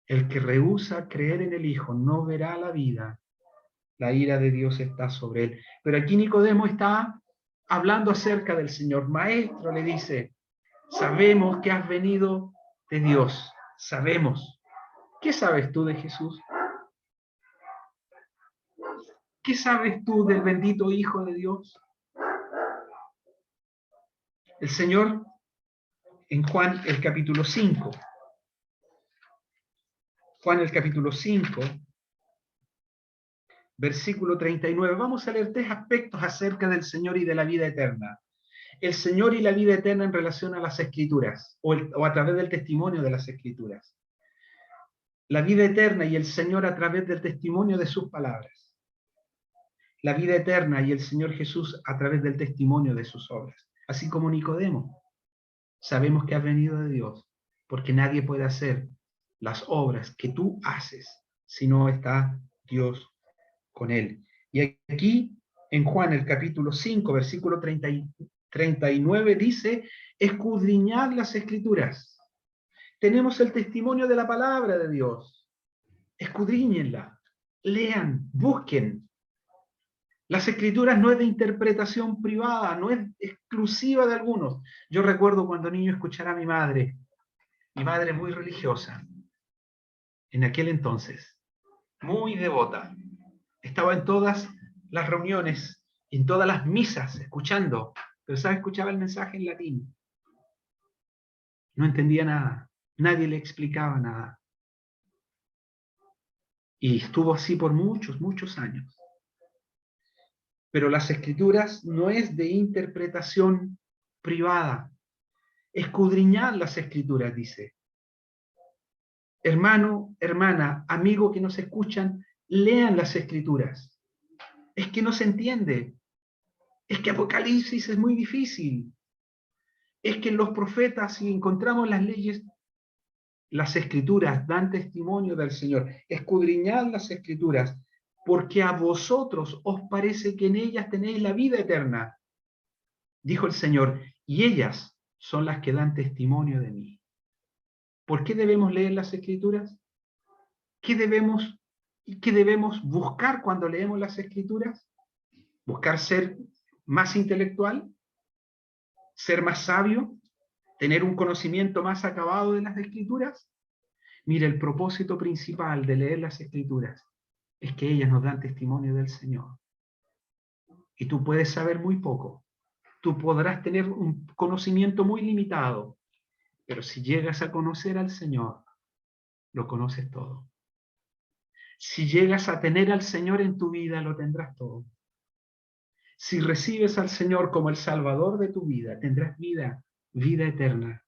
El que rehúsa creer en el Hijo no verá la vida. La ira de Dios está sobre él. Pero aquí Nicodemo está hablando acerca del Señor. Maestro, le dice, sabemos que has venido de Dios. Sabemos. ¿Qué sabes tú de Jesús? ¿Qué sabes tú del bendito Hijo de Dios? El Señor, en Juan el capítulo 5, versículo 39, vamos a leer 3 aspectos acerca del Señor y de la vida eterna. El Señor y la vida eterna en relación a las Escrituras, o a través del testimonio de las Escrituras. La vida eterna y el Señor a través del testimonio de sus palabras. La vida eterna y el Señor Jesús a través del testimonio de sus obras. Así como Nicodemo, sabemos que has venido de Dios, porque nadie puede hacer las obras que tú haces si no está Dios con él. Y aquí en Juan el capítulo 5, versículo 39 dice, escudriñad las Escrituras. Tenemos el testimonio de la palabra de Dios. Escudriñenla, lean, busquen. Las Escrituras no es de interpretación privada, no es exclusiva de algunos. Yo recuerdo cuando niño escuchar a mi madre muy religiosa, en aquel entonces, muy devota. Estaba en todas las reuniones, en todas las misas, escuchando, pero escuchaba el mensaje en latín. No entendía nada, nadie le explicaba nada. Y estuvo así por muchos, muchos años. Pero las Escrituras no es de interpretación privada. Escudriñad las Escrituras, dice. Hermano, hermana, amigo que nos escuchan, lean las Escrituras. Es que no se entiende. Es que Apocalipsis es muy difícil. Es que en los profetas, si encontramos las leyes, las Escrituras dan testimonio del Señor. Escudriñad las Escrituras, porque a vosotros os parece que en ellas tenéis la vida eterna. Dijo el Señor, y ellas son las que dan testimonio de mí. ¿Por qué debemos leer las Escrituras? ¿Qué debemos buscar cuando leemos las Escrituras? ¿Buscar ser más intelectual? ¿Ser más sabio? ¿Tener un conocimiento más acabado de las Escrituras? Mira, el propósito principal de leer las Escrituras es que ellas nos dan testimonio del Señor. Y tú puedes saber muy poco. Tú podrás tener un conocimiento muy limitado, pero si llegas a conocer al Señor, lo conoces todo. Si llegas a tener al Señor en tu vida, lo tendrás todo. Si recibes al Señor como el Salvador de tu vida, tendrás vida vida eterna.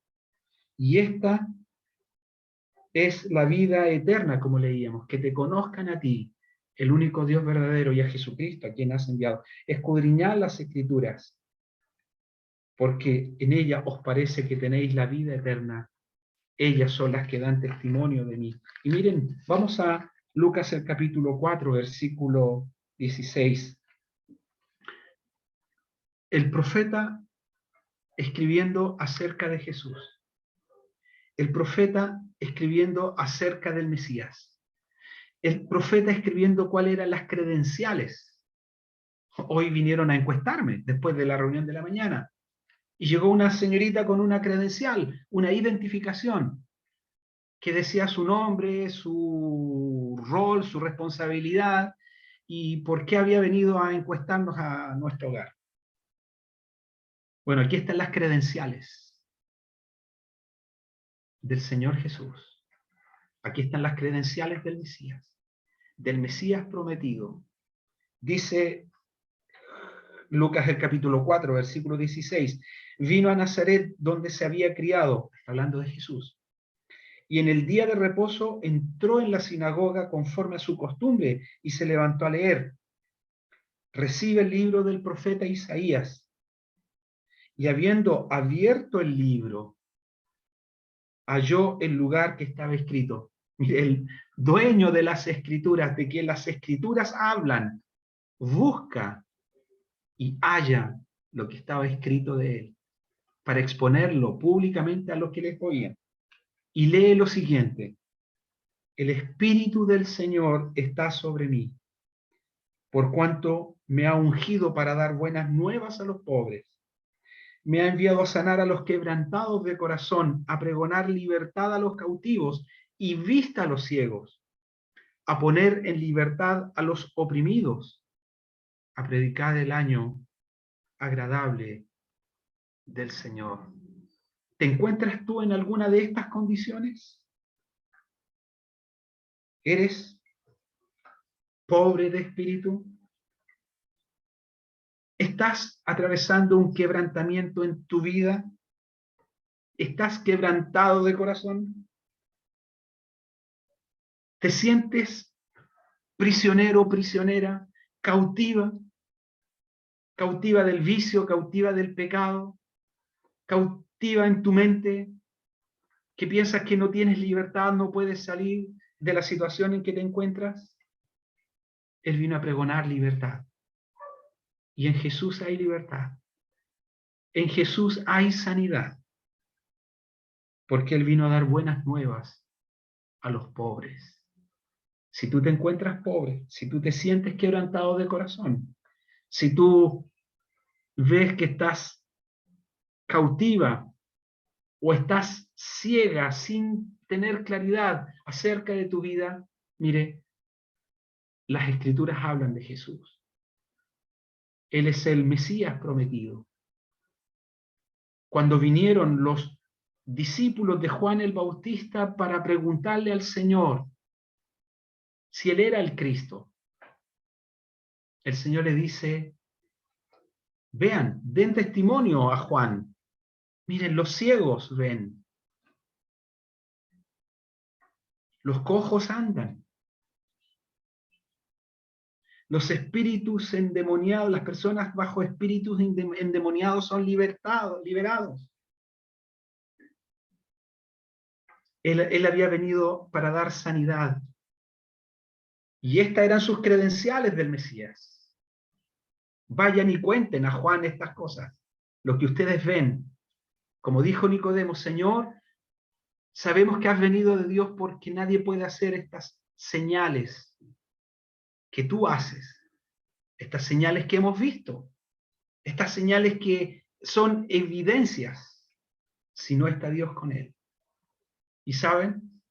Y esta es la vida eterna, como leíamos, que te conozcan a ti, el único Dios verdadero, y a Jesucristo, a quien has enviado. Escudriñad las Escrituras, porque en ellas os parece que tenéis la vida eterna. Ellas son las que dan testimonio de mí. Y miren, vamos a Lucas el capítulo 4, versículo 16. El profeta escribiendo acerca de Jesús. El profeta escribiendo acerca del Mesías. El profeta escribiendo cuáles eran las credenciales. Hoy vinieron a encuestarme después de la reunión de la mañana. Y llegó una señorita con una credencial, una identificación, que decía su nombre, su rol, su responsabilidad y por qué había venido a encuestarnos a nuestro hogar. Bueno, aquí están las credenciales del Señor Jesús. Aquí están las credenciales del Mesías prometido. Dice Lucas el capítulo 4, versículo 16, vino a Nazaret donde se había criado, está hablando de Jesús, y en el día de reposo entró en la sinagoga conforme a su costumbre y se levantó a leer. Recibe el libro del profeta Isaías, y habiendo abierto el libro, halló el lugar que estaba escrito. Mire, el dueño de las escrituras, de que las escrituras hablan, busca y halla lo que estaba escrito de él, para exponerlo públicamente a los que les oían. Y lee lo siguiente: el Espíritu del Señor está sobre mí, por cuanto me ha ungido para dar buenas nuevas a los pobres. Me ha enviado a sanar a los quebrantados de corazón, a pregonar libertad a los cautivos y vista a los ciegos, a poner en libertad a los oprimidos, a predicar el año agradable del Señor. ¿Te encuentras tú en alguna de estas condiciones? ¿Eres pobre de espíritu? ¿Estás atravesando un quebrantamiento en tu vida? ¿Estás quebrantado de corazón? ¿Te sientes prisionero o prisionera, cautiva? ¿Cautiva del vicio, cautiva del pecado? ¿Cautiva en tu mente, que piensas que no tienes libertad, no puedes salir de la situación en que te encuentras? Él vino a pregonar libertad. Y en Jesús hay libertad. En Jesús hay sanidad. Porque Él vino a dar buenas nuevas a los pobres. Si tú te encuentras pobre, si tú te sientes quebrantado de corazón, si tú ves que estás cautiva o estás ciega sin tener claridad acerca de tu vida, mire, las Escrituras hablan de Jesús. Él es el Mesías prometido. Cuando vinieron los discípulos de Juan el Bautista para preguntarle al Señor si Él era el Cristo, el Señor le dice: vean, den testimonio a Juan. Miren, los ciegos ven, los cojos andan, los espíritus endemoniados, las personas bajo espíritus endemoniados son liberados. Él había venido para dar sanidad. Y estas eran sus credenciales del Mesías. Vayan y cuenten a Juan estas cosas, lo que ustedes ven. Como dijo Nicodemo: Señor, sabemos que has venido de Dios, porque nadie puede hacer estas señales que tú haces, estas señales que hemos visto, estas señales que son evidencias, si no está Dios con él. ¿Y saben?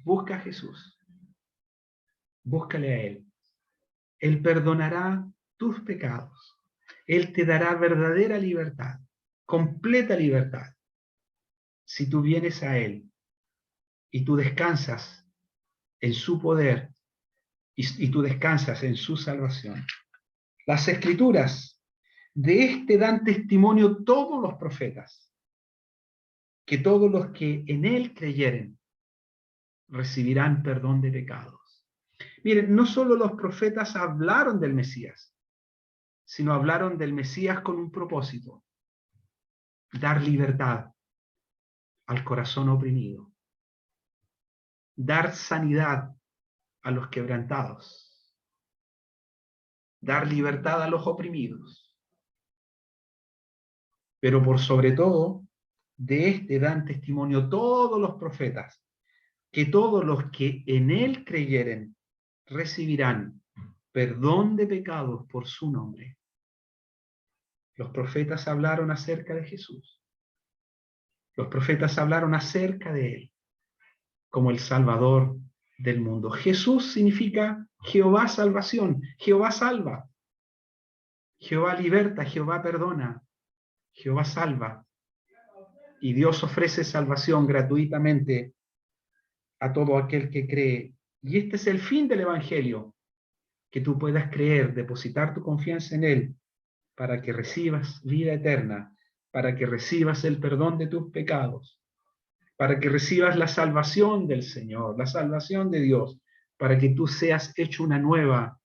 Busca a Jesús, búscale a Él. Él perdonará tus pecados. Él te dará verdadera libertad, completa libertad, si tú vienes a Él y tú descansas en su poder y tú descansas en su salvación. Las Escrituras De este dan testimonio todos los profetas, que todos los que en él creyeren recibirán perdón de pecados. Miren, no solo los profetas hablaron del Mesías, sino hablaron del Mesías con un propósito: dar libertad al corazón oprimido, dar sanidad a los quebrantados, dar libertad a los oprimidos. Pero por sobre todo, de este dan testimonio todos los profetas, que todos los que en él creyeren recibirán perdón de pecados por su nombre. Los profetas hablaron acerca de Jesús. Los profetas hablaron acerca de él como el Salvador del mundo. Jesús significa Jehová salvación, Jehová salva, Jehová liberta, Jehová perdona, Jehová salva. Y Dios ofrece salvación gratuitamente a todo aquel que cree. Y este es el fin del Evangelio, que tú puedas creer, depositar tu confianza en Él, para que recibas vida eterna, para que recibas el perdón de tus pecados, para que recibas la salvación del Señor, la salvación de Dios, para que tú seas hecho una nueva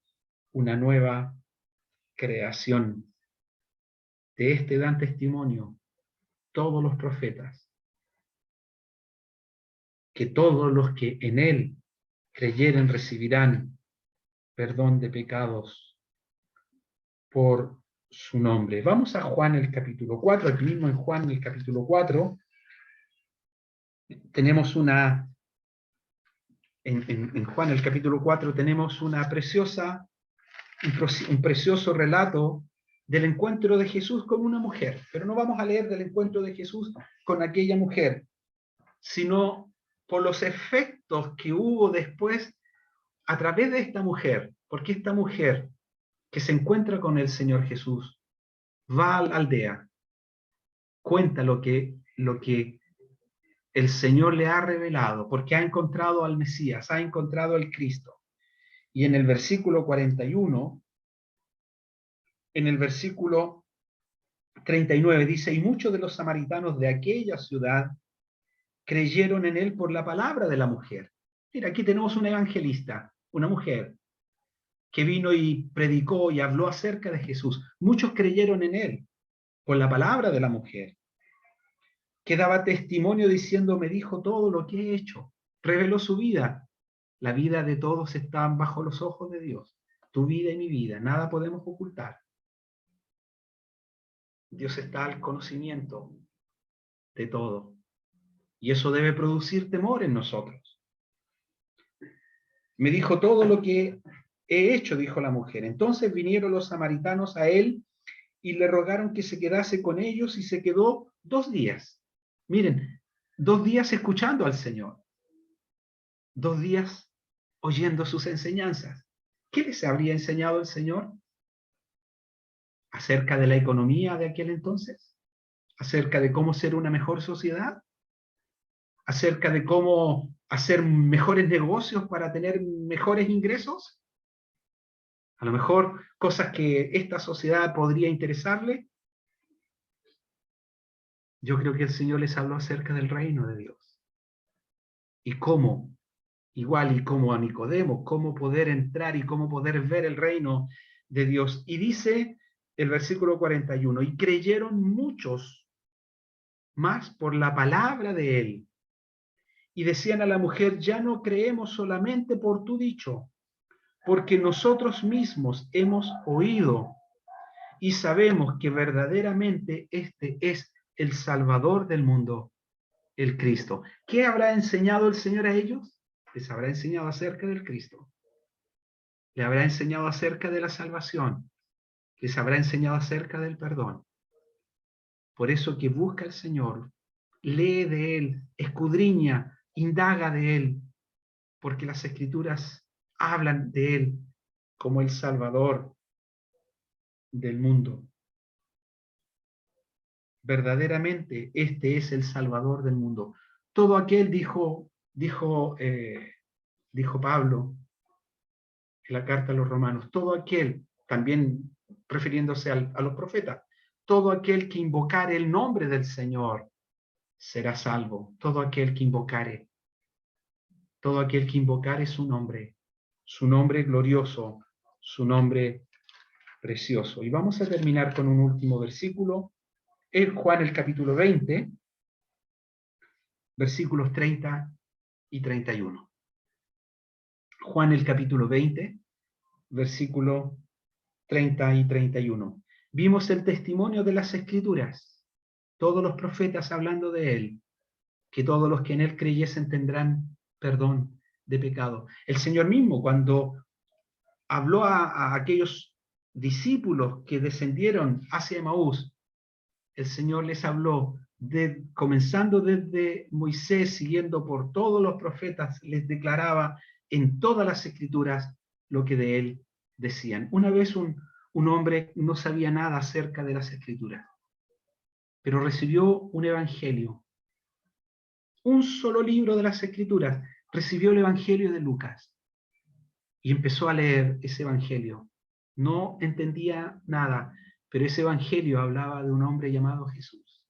creación. De este dan testimonio todos los profetas, que todos los que en él creyeren recibirán perdón de pecados por su nombre. Vamos a Juan el capítulo 4, aquí mismo en Juan el capítulo 4, tenemos en Juan el capítulo 4 tenemos un precioso relato del encuentro de Jesús con una mujer, pero no vamos a leer del encuentro de Jesús con aquella mujer, sino por los efectos que hubo después a través de esta mujer, porque esta mujer que se encuentra con el Señor Jesús va a la aldea, cuenta lo que el Señor le ha revelado, porque ha encontrado al Mesías, ha encontrado al Cristo. Y en el versículo 41, en el versículo 39 dice: y muchos de los samaritanos de aquella ciudad creyeron en él por la palabra de la mujer. Mira, aquí tenemos una evangelista, una mujer, que vino y predicó y habló acerca de Jesús. Muchos creyeron en él por la palabra de la mujer, que daba testimonio diciendo: me dijo todo lo que he hecho. Reveló su vida. La vida de todos está bajo los ojos de Dios. Tu vida y mi vida, nada podemos ocultar. Dios está al conocimiento de todo. Y eso debe producir temor en nosotros. Me dijo todo lo que he hecho, dijo la mujer. Entonces vinieron los samaritanos a él y le rogaron que se quedase con ellos, y se quedó 2 días. Miren, 2 días escuchando al Señor. 2 días oyendo sus enseñanzas. ¿Qué les habría enseñado el Señor? ¿Acerca de la economía de aquel entonces? ¿Acerca de cómo ser una mejor sociedad? ¿Acerca de cómo hacer mejores negocios para tener mejores ingresos? A lo mejor cosas que esta sociedad podría interesarle. Yo creo que el Señor les habló acerca del reino de Dios. Y cómo, igual y como a Nicodemo, cómo poder entrar y cómo poder ver el reino de Dios. Y dice el versículo 41, y creyeron muchos más por la palabra de él. Y decían a la mujer: ya no creemos solamente por tu dicho, porque nosotros mismos hemos oído y sabemos que verdaderamente este es el Salvador del mundo, el Cristo. ¿Qué habrá enseñado el Señor a ellos? Les habrá enseñado acerca del Cristo. Le habrá enseñado acerca de la salvación. Les habrá enseñado acerca del perdón. Por eso que busca al Señor, lee de Él, escudriña, indaga de Él, porque las Escrituras hablan de Él como el Salvador del mundo. Verdaderamente este es el Salvador del mundo. Todo aquel, dijo Pablo en la carta a los romanos, todo aquel, también refiriéndose a los profetas. Todo aquel que invocare el nombre del Señor será salvo. Todo aquel que invocare su nombre glorioso, su nombre precioso. Y vamos a terminar con un último versículo, en Juan el capítulo 20, versículos 30 y 31. Juan el capítulo 20, versículo 30 y 31. Vimos el testimonio de las Escrituras, todos los profetas hablando de él, que todos los que en él creyesen tendrán perdón de pecado. El Señor mismo, cuando habló a aquellos discípulos que descendieron hacia Emaús, el Señor les habló, comenzando desde Moisés, siguiendo por todos los profetas, les declaraba en todas las Escrituras lo que de él decían. Una vez un hombre no sabía nada acerca de las Escrituras, pero recibió un evangelio, un solo libro de las Escrituras, recibió el evangelio de Lucas y empezó a leer ese evangelio. No entendía nada, pero ese evangelio hablaba de un hombre llamado Jesús.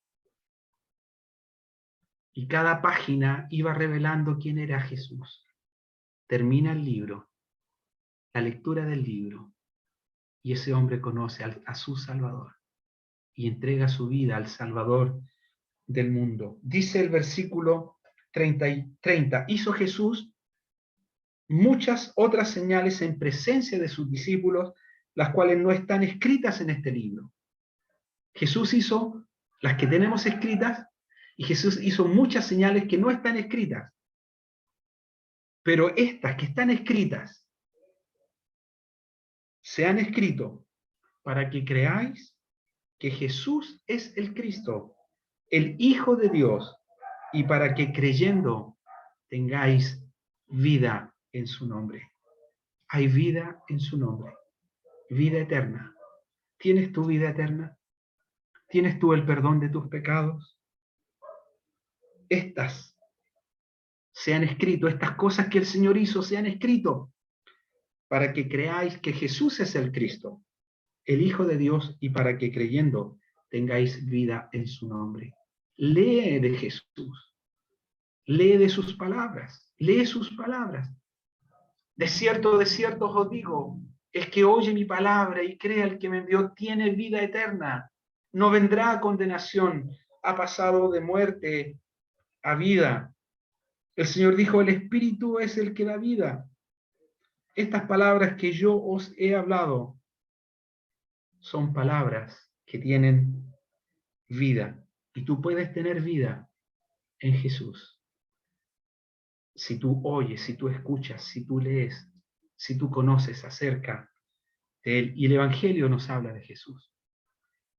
Y cada página iba revelando quién era Jesús. Termina el libro, la lectura del libro, y ese hombre conoce a su Salvador y entrega su vida al Salvador del mundo. Dice el versículo 30, hizo Jesús muchas otras señales en presencia de sus discípulos, las cuales no están escritas en este libro. Jesús hizo las que tenemos escritas, y Jesús hizo muchas señales que no están escritas. Pero estas que están escritas se han escrito para que creáis que Jesús es el Cristo, el Hijo de Dios, y para que creyendo tengáis vida en su nombre. Hay vida en su nombre, vida eterna. ¿Tienes tu vida eterna? ¿Tienes tú el perdón de tus pecados? Estas se han escrito, estas cosas que el Señor hizo se han escrito para que creáis que Jesús es el Cristo, el Hijo de Dios, y para que creyendo tengáis vida en su nombre. Lee de Jesús, lee de sus palabras, lee sus palabras. De cierto os digo, el que oye mi palabra y crea el que me envió tiene vida eterna, no vendrá a condenación, ha pasado de muerte a vida. El Señor dijo, el Espíritu es el que da vida. Estas palabras que yo os he hablado son palabras que tienen vida. Y tú puedes tener vida en Jesús. Si tú oyes, si tú escuchas, si tú lees, si tú conoces acerca de Él. Y el Evangelio nos habla de Jesús.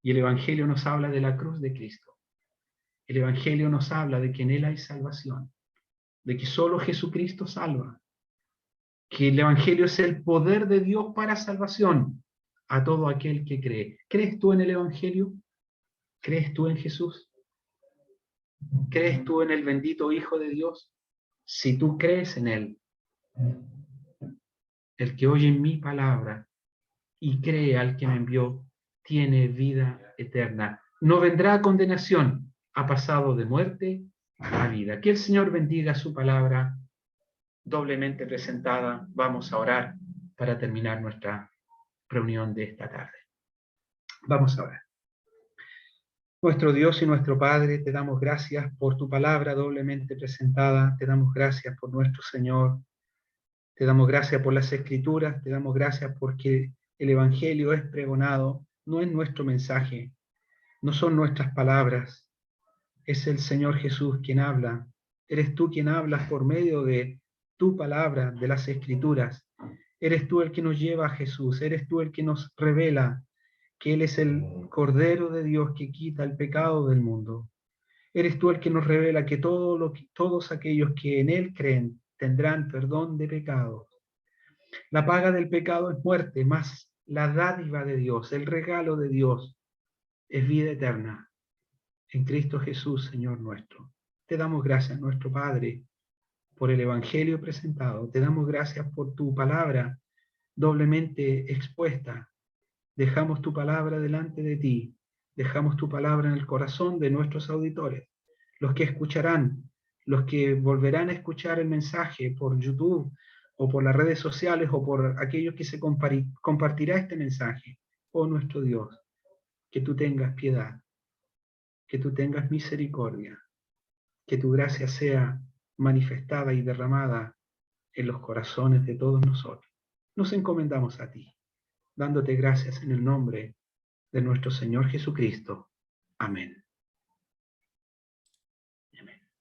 Y el Evangelio nos habla de la cruz de Cristo. El Evangelio nos habla de que en Él hay salvación, de que solo Jesucristo salva, que el Evangelio es el poder de Dios para salvación a todo aquel que cree. ¿Crees tú en el Evangelio? ¿Crees tú en Jesús? ¿Crees tú en el bendito Hijo de Dios? Si tú crees en Él, el que oye mi palabra y cree al que me envió, tiene vida eterna. No vendrá a condenación, ha pasado de muerte a vida. Que el Señor bendiga su palabra doblemente presentada. Vamos a orar para terminar nuestra reunión de esta tarde. Vamos a orar. Nuestro Dios y nuestro Padre, te damos gracias por tu palabra doblemente presentada. Te damos gracias por nuestro Señor. Te damos gracias por las Escrituras. Te damos gracias porque el Evangelio es pregonado. No es nuestro mensaje, no son nuestras palabras. Es el Señor Jesús quien habla. Eres tú quien hablas por medio de tu palabra, de las Escrituras. Eres tú el que nos lleva a Jesús. Eres tú el que nos revela que Él es el Cordero de Dios que quita el pecado del mundo. Eres tú el que nos revela que todos aquellos que en Él creen tendrán perdón de pecados. La paga del pecado es muerte, mas la dádiva de Dios, el regalo de Dios, es vida eterna en Cristo Jesús, Señor nuestro. Te damos gracias, nuestro Padre, por el Evangelio presentado. Te damos gracias por tu palabra doblemente expuesta. Dejamos tu palabra delante de ti. Dejamos tu palabra en el corazón de nuestros auditores, los que escucharán, los que volverán a escuchar el mensaje por YouTube o por las redes sociales o por aquellos que se compartirá este mensaje. Oh nuestro Dios, que tú tengas piedad, que tú tengas misericordia, que tu gracia sea manifestada y derramada en los corazones de todos nosotros. Nos encomendamos a ti, dándote gracias en el nombre de nuestro Señor Jesucristo. Amén.